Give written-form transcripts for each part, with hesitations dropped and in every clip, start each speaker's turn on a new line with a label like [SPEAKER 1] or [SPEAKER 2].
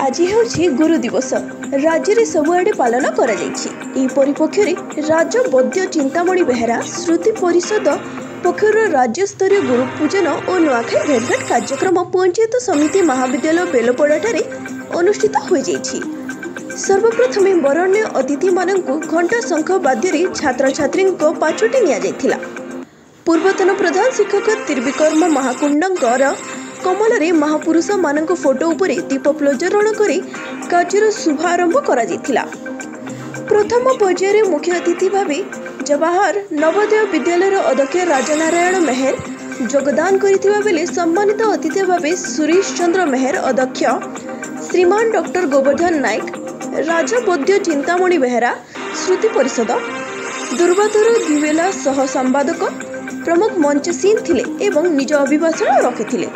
[SPEAKER 1] आज ହେଉଛି ଗୁରୁ ଦିବସ। ରାଜ୍ୟରେ ସବୁଆଡ଼େ ପାଳନ କରାଯାଇଛି। ଏହି ପରିପ୍ରେକ୍ଷୀରେ ରାଜ୍ୟ ବୈଦ୍ୟ ଚିନ୍ତାମଣି ବେହେରା ସ୍ମୃତି ପରିଷଦ ପକ୍ଷରୁ ରାଜ୍ୟସ୍ତରୀୟ ଗୁରୁ ପୂଜନ ଓ ନୂଆଖାଇ ଭେଟଘାଟ କାର୍ଯ୍ୟକ୍ରମ ପଞ୍ଚାୟତ ସମିତି ମହାବିଦ୍ୟାଳୟ ବେଲପଡ଼ାଠାରେ ଅନୁଷ୍ଠିତ ହୋଇଯାଇଛି। ସର୍ବପ୍ରଥମେ ବରଣ୍ୟ ଅତିଥିମାନଙ୍କୁ ଘଣ୍ଟା ଶଙ୍ଖ ବାଦ୍ୟରେ ଛାତ୍ରଛାତ୍ରୀଙ୍କ ପାଛୋଟି ନିଆଯାଇଥିଲା। ପୂର୍ବତନ ପ୍ରଧାନ ଶିକ୍ଷକ ତ୍ରିବିକ୍ରମ ମହାକୁଣ୍ଡଙ୍କର କମଳରେ ମହାପୁରୁଷମାନଙ୍କ ଫଟୋ ଉପରେ ଦୀପ ପ୍ରଜ୍ୱଳନ କରି କାର୍ଯ୍ୟର ଶୁଭାରମ୍ଭ କରାଯାଇଥିଲା। ପ୍ରଥମ ପର୍ଯ୍ୟାୟରେ ମୁଖ୍ୟ ଅତିଥି ଭାବେ ଜବାହର ନବୋଦୟ ବିଦ୍ୟାଳୟର ଅଧ୍ୟକ୍ଷ ରାଜନାରାୟଣ ମେହେର ଯୋଗଦାନ କରିଥିବା ବେଳେ ସମ୍ମାନିତ ଅତିଥି ଭାବେ ସୁରେଶ ଚନ୍ଦ୍ର ମେହେର ଅଧ୍ୟକ୍ଷ, ଶ୍ରୀମାନ ଡକ୍ଟର ଗୋବର୍ଦ୍ଧନ ନାୟକ, ରାଜବୈଦ୍ୟ ଚିନ୍ତାମଣି ବେହେରା ସ୍ମୃତି ପରିଷଦ, ଦୁର୍ବାଧର ଦ୍ୱିବେଲା ସହ ସମ୍ପାଦକ ପ୍ରମୁଖ ମଞ୍ଚସୀନ ଥିଲେ ଏବଂ ନିଜ ଅଭିଭାଷଣ ରଖିଥିଲେ।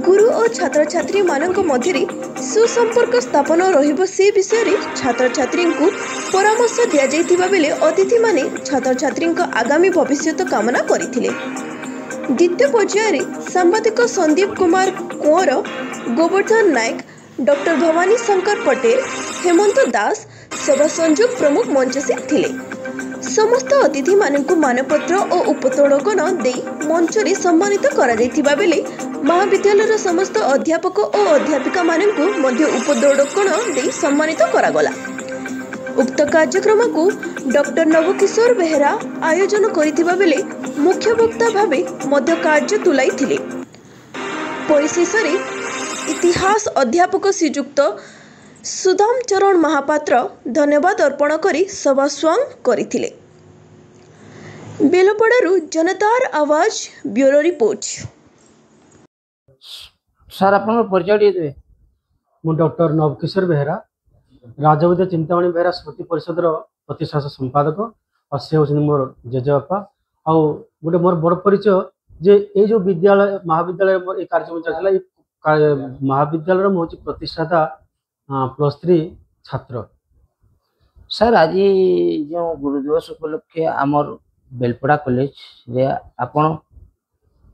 [SPEAKER 1] ଗୁରୁ ଓ ଛାତ୍ରଛାତ୍ରୀମାନଙ୍କ ମଧ୍ୟରେ ସୁସମ୍ପର୍କ ସ୍ଥାପନ ରହିବ ସେ ବିଷୟରେ ଛାତ୍ରଛାତ୍ରୀଙ୍କୁ ପରାମର୍ଶ ଦିଆଯାଇଥିବା ବେଳେ ଅତିଥିମାନେ ଛାତ୍ରଛାତ୍ରୀଙ୍କ ଆଗାମୀ ଭବିଷ୍ୟତ କାମନା କରିଥିଲେ। ଦ୍ୱିତୀୟ ପର୍ଯ୍ୟାୟରେ ସାମ୍ବାଦିକ ସନ୍ଦୀପ କୁମାର କୁଅଁର, ଗୋବର୍ଦ୍ଧନ ନାୟକ, ଡକ୍ଟର ଭବାନୀ ଶଙ୍କର ପଟେଲ, ହେମନ୍ତ ଦାସ, ସଭା ସଂଯୋଗ ପ୍ରମୁଖ ମଞ୍ଚସୀନ ଥିଲେ। ସମସ୍ତ ଅତିଥିମାନଙ୍କୁ ମାନପତ୍ର ଓ ଉପତୋଳକନ ଦେଇ ମଞ୍ଚରେ ସମ୍ମାନିତ କରାଯାଇଥିବା ବେଳେ ମହାବିଦ୍ୟାଳୟର ସମସ୍ତ ଅଧ୍ୟାପକ ଓ ଅଧ୍ୟାପିକାମାନଙ୍କୁ ମଧ୍ୟ ଉପତୋଳକନ ଦେଇ ସମ୍ମାନିତ କରାଗଲା। ଉକ୍ତ କାର୍ଯ୍ୟକ୍ରମକୁ ଡକ୍ଟର ନବକିଶୋର ବେହେରା ଆୟୋଜନ କରିଥିବା ବେଳେ ମୁଖ୍ୟ ବକ୍ତା ଭାବେ ମଧ୍ୟ କାର୍ଯ୍ୟ ତୁଲାଇଥିଲେ। ପରିଶେଷରେ ଇତିହାସ ଅଧ୍ୟାପକ ଶ୍ରୀଯୁକ୍ତ ସୁଦାମ ଚରଣ ମହାପାତ୍ର ଧନ୍ୟବାଦ ଅର୍ପଣ କରି ସଭା ସ୍ୱାଙ୍ଗ କରିଥିଲେ। ବେଲପଡ଼ାରୁ ଜନତାର ଆୱାଜ ବ୍ୟୁରୋ ରିପୋର୍ଟ।
[SPEAKER 2] ସାର୍ ଆପଣଙ୍କ ପରିଚୟ ଟିକେ ଦେବେ।
[SPEAKER 3] ମୁଁ ଡକ୍ଟର ନବକିଶୋର ବେହେରା, ରାଜବୈଦ୍ୟ ଚିନ୍ତାମଣି ବେହେରା ସ୍ମୃତି ପରିଷଦର ପ୍ରତିଷ୍ଠାତା ସମ୍ପାଦକ ଆଉ ସେ ହେଉଛନ୍ତି ମୋର ଜେଜେବାପା। ଆଉ ଗୋଟେ ମୋର ବଡ଼ ପରିଚୟ ଯେ ଏଇ ଯେଉଁ ବିଦ୍ୟାଳୟ ମହାବିଦ୍ୟାଳୟ ଏ କାର୍ଯ୍ୟକ୍ରମ ଚାଲିଥିଲା, ଏଇ ମହାବିଦ୍ୟାଳୟର ମୁଁ ହେଉଛି ପ୍ରତିଷ୍ଠାତା +3 ଛାତ୍ର।
[SPEAKER 2] ସାର୍ ଆଜି ଯେଉଁ ଗୁରୁ ଦିବସ ଉପଲକ୍ଷେ ଆମର ବେଲପଡ଼ା କଲେଜରେ ଆପଣ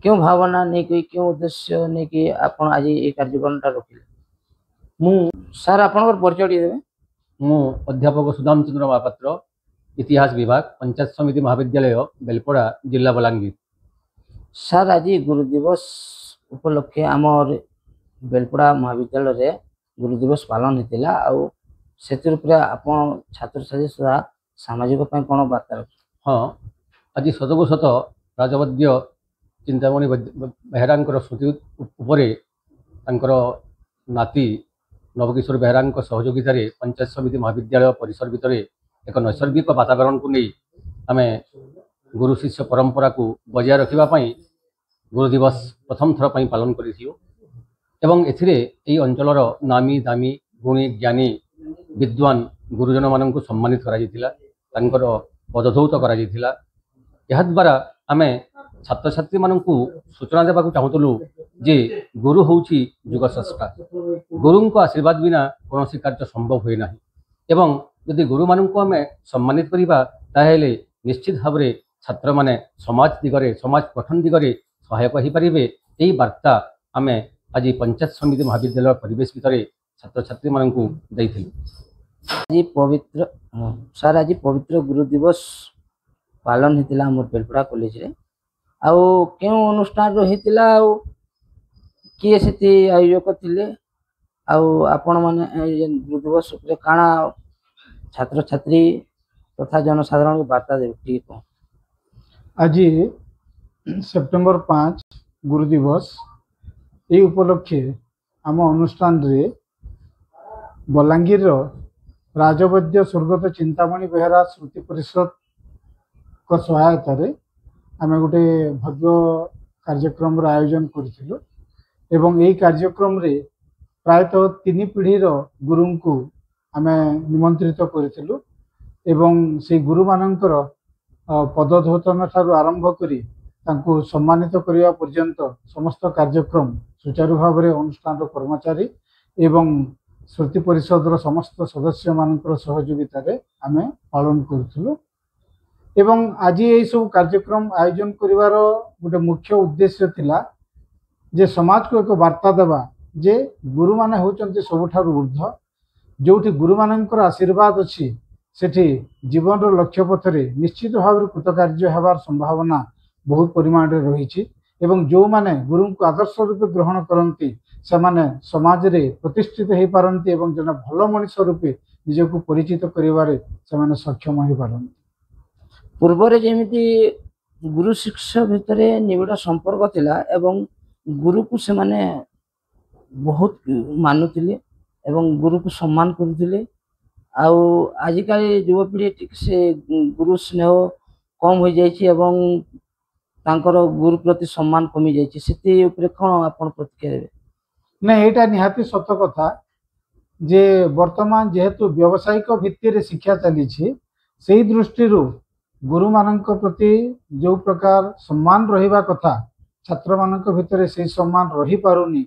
[SPEAKER 2] କେଉଁ ଭାବନା ନେଇକି କେଉଁ ଉଦ୍ଦେଶ୍ୟ ନେଇକି ଆପଣ ଆଜି এই କାର୍ଯ୍ୟକ୍ରମଟା ରଖିଲେ? ସାର୍ ଆପଣଙ୍କର ପରିଚୟ ଟିକେ ଦେବେ।
[SPEAKER 3] ମୁଁ ଅଧ୍ୟାପକ ସୁଦାମ ଚନ୍ଦ୍ର ମହାପାତ୍ର, ଇତିହାସ ବିଭାଗ, ପଞ୍ଚାୟତ ସମିତି ମହାବିଦ୍ୟାଳୟ ବେଲପଡ଼ା, ଜିଲ୍ଲା ବଲାଙ୍ଗୀର।
[SPEAKER 2] ସାର୍ ଆଜି ଗୁରୁ ଦିବସ ଉପଲକ୍ଷେ ଆମର ବେଲପଡ଼ା ମହାବିଦ୍ୟାଳୟରେ ଗୁରୁ ଦିବସ ପାଳନ ହେଇଥିଲା। ଆଉ ସେଥିରୁ ପୁରା ଆପଣ ଛାତ୍ରଛାତ୍ରୀ ସୁଦ୍ଧା ସାମାଜିକ ପାଇଁ କ'ଣ ବାର୍ତ୍ତା ରଖିଲେ?
[SPEAKER 3] ହଁ, ଆଜି ସତକୁ ସତ ରାଜବୈଦ୍ୟ ଚିନ୍ତାମଣି ବେହେରାଙ୍କର ସ୍ମୃତି ଉପରେ ତାଙ୍କର ନାତି ନବକିଶୋର ବେହେରାଙ୍କ ସହଯୋଗିତାରେ ପଞ୍ଚାୟତ ସମିତି ମହାବିଦ୍ୟାଳୟ ପରିସର ଭିତରେ ଏକ ନୈସର୍ଗିକ ବାତାବରଣକୁ ନେଇ ଆମେ ଗୁରୁ ଶିଷ୍ୟ ପରମ୍ପରାକୁ ବଜାୟ ରଖିବା ପାଇଁ ଗୁରୁ ଦିବସ ପ୍ରଥମ ଥର ପାଇଁ ପାଳନ କରିଥିଲୁ ଏବଂ ଏଥିରେ ଏହି ଅଞ୍ଚଳର ନାମୀ ଦାମୀ ଗୁଣୀ ଜ୍ଞାନୀ ବିଦ୍ୱାନ ଗୁରୁଜନମାନଙ୍କୁ ସମ୍ମାନିତ କରାଯାଇଥିଲା, ତାଙ୍କର ପଦଧୌତ କରାଯାଇଥିଲା। ଏହାଦ୍ୱାରା ଆମେ ଛାତ୍ରଛାତ୍ରୀମାନଙ୍କୁ ସୂଚନା ଦେବାକୁ ଚାହୁଁଥିଲୁ ଯେ ଗୁରୁ ହେଉଛି ଯୁଗ ସ୍ରଷ୍ଟା। ଗୁରୁଙ୍କ ଆଶୀର୍ବାଦ ବିନା କୌଣସି କାର୍ଯ୍ୟ ସମ୍ଭବ ହୁଏ ନାହିଁ ଏବଂ ଯଦି ଗୁରୁମାନଙ୍କୁ ଆମେ ସମ୍ମାନିତ କରିବା ତାହେଲେ ନିଶ୍ଚିତ ଭାବରେ ଛାତ୍ରମାନେ ସମାଜ ଦିଗରେ, ସମାଜ ଗଠନ ଦିଗରେ ସହାୟକ ହୋଇପାରିବେ। ଏହି ବାର୍ତ୍ତା ଆମେ ଆଜି ପଞ୍ଚାୟତ ସମିତି ମହାବିଦ୍ୟାଳୟ ପରିବେଶ ଭିତରେ ଛାତ୍ରଛାତ୍ରୀମାନଙ୍କୁ ଦେଇଥିଲୁ।
[SPEAKER 2] ଆଜି ପବିତ୍ର ଗୁରୁ ଦିବସ ପାଳନ ହେଇଥିଲା ଆମର ବେଲପଡ଼ା କଲେଜରେ। ଆଉ କେଉଁ ଅନୁଷ୍ଠାନରୁ ହେଇଥିଲା ଆଉ କିଏ ସେଠି ଆୟୋଜକ ଥିଲେ ଆଉ ଆପଣମାନେ ଗୁରୁ ଦିବସ ଉପରେ କାଣା ଛାତ୍ରଛାତ୍ରୀ ତଥା ଜନସାଧାରଣଙ୍କୁ ବାର୍ତ୍ତା ଦେବେ ଟିକେ କହ।
[SPEAKER 4] ଆଜି ସେପ୍ଟେମ୍ବର 5 ଗୁରୁ ଦିବସ, ଏହି ଉପଲକ୍ଷେ ଆମ ଅନୁଷ୍ଠାନରେ ବଲାଙ୍ଗୀରର ରାଜବୈଦ୍ୟ ସ୍ୱର୍ଗତ ଚିନ୍ତାମଣି ବେହେରା ସ୍ମୃତି ପରିଷଦଙ୍କ ସହାୟତାରେ ଆମେ ଗୋଟେ ଭବ୍ୟ କାର୍ଯ୍ୟକ୍ରମର ଆୟୋଜନ କରିଥିଲୁ ଏବଂ ଏହି କାର୍ଯ୍ୟକ୍ରମରେ ପ୍ରାୟତଃ 3 ପିଢ଼ିର ଗୁରୁଙ୍କୁ ଆମେ ନିମନ୍ତ୍ରିତ କରିଥିଲୁ ଏବଂ ସେହି ଗୁରୁମାନଙ୍କର ପଦଧୌତନ ଠାରୁ ଆରମ୍ଭ କରି ତାଙ୍କୁ ସମ୍ମାନିତ କରିବା ପର୍ଯ୍ୟନ୍ତ ସମସ୍ତ କାର୍ଯ୍ୟକ୍ରମ ସୁଚାରୁ ଭାବରେ ଅନୁଷ୍ଠାନର କର୍ମଚାରୀ ଏବଂ ସ୍ମୃତି ପରିଷଦର ସମସ୍ତ ସଦସ୍ୟମାନଙ୍କର ସହଯୋଗିତାରେ ଆମେ ପାଳନ କରୁଥିଲୁ। ଏବଂ ଆଜି ଏହିସବୁ କାର୍ଯ୍ୟକ୍ରମ ଆୟୋଜନ କରିବାର ଗୋଟେ ମୁଖ୍ୟ ଉଦ୍ଦେଶ୍ୟ ଥିଲା ଯେ ସମାଜକୁ ଏକ ବାର୍ତ୍ତା ଦେବା जे गुरु माने होचंती सबुठारु ऊर्ध्व जोठी गुरु मानकर आशीर्वाद अच्छी सेठी जीवन लक्ष्य पथरे निश्चित भाव में कृतकार्य होवार संभावना बहुत परिमाण रही एवं जो माने गुरु को आदर्श रूपे ग्रहण करती से माने समाज रे प्रतिष्ठित हो पारती एवं जन भल मनुष्य रूपे निजक परिचित करिवारे से माने सक्षम हो पारती।
[SPEAKER 2] पूर्व जमी गुरु शिष्य भितर निबिड़ संपर्क थिला एवं गुरु को से माने बहुत मानुथिले एवं गुरु को सम्मान करुथिले। आउ आजिकल युवपीढ़ी टिक से गुरु स्नेह कम हो जाइए एवं तांकर गुरु प्रति सम्मान कमी जाइए से कौन आपण प्रतिक्रिया देबे?
[SPEAKER 4] नहीं एटा निहाती सत कथा जे वर्तमान जेहेतु व्यावसायिक भित्ति शिक्षा चली से दृष्टि गुरु मानक प्रति जो प्रकार सम्मान रहिबा कथा छात्र मानक भितर से सम्मान रही पारुनी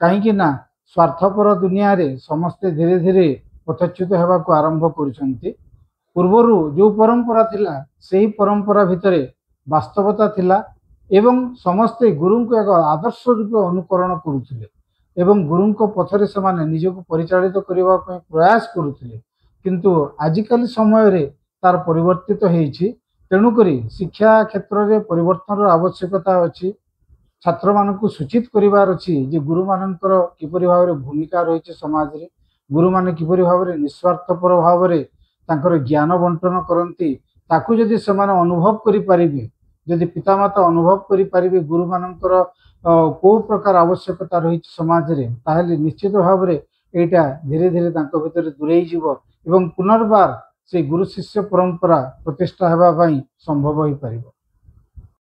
[SPEAKER 4] कहीं ना स्वार्थपर दुनिया रे समस्ते धीरे धीरे पथच्युत होगाक आरंभ कर पूर्वर जो परंपरा थिला से परंपरा भितर वास्तवता थिला एवं समस्ते गुरु को एक आदर्श रूप अनुकरण करुथिले एवं गुरु को पथरे से माने निजक परिचालित करने प्रयास करुथिले किंतु आजिकल समय रे तार परिवर्तित होईछि तेणुकरी शिक्षा क्षेत्र में परिवर्तन आवश्यकता अच्छी छात्र मानक सूचित करिवार अछि जे गुरु मानकर किपरि भाव में भूमिका रही समाज रे गुरु माने किपरि भाव में निस्वार्थपर भाव में तांकर ज्ञान बंटन करती ताकू जदि से अनुभव करि परिबे जदि पितामाता अनुभव करि परिबे गुरु मानकर को प्रकार आवश्यकता रही समाज रे ताहले निश्चित भाव में एटा धीरे धीरे तांको भितर दूरेई जीवो एवं पुनर्बार से गुरु शिष्य परंपरा प्रतिष्ठा हेबा पई संभव होई परिबो।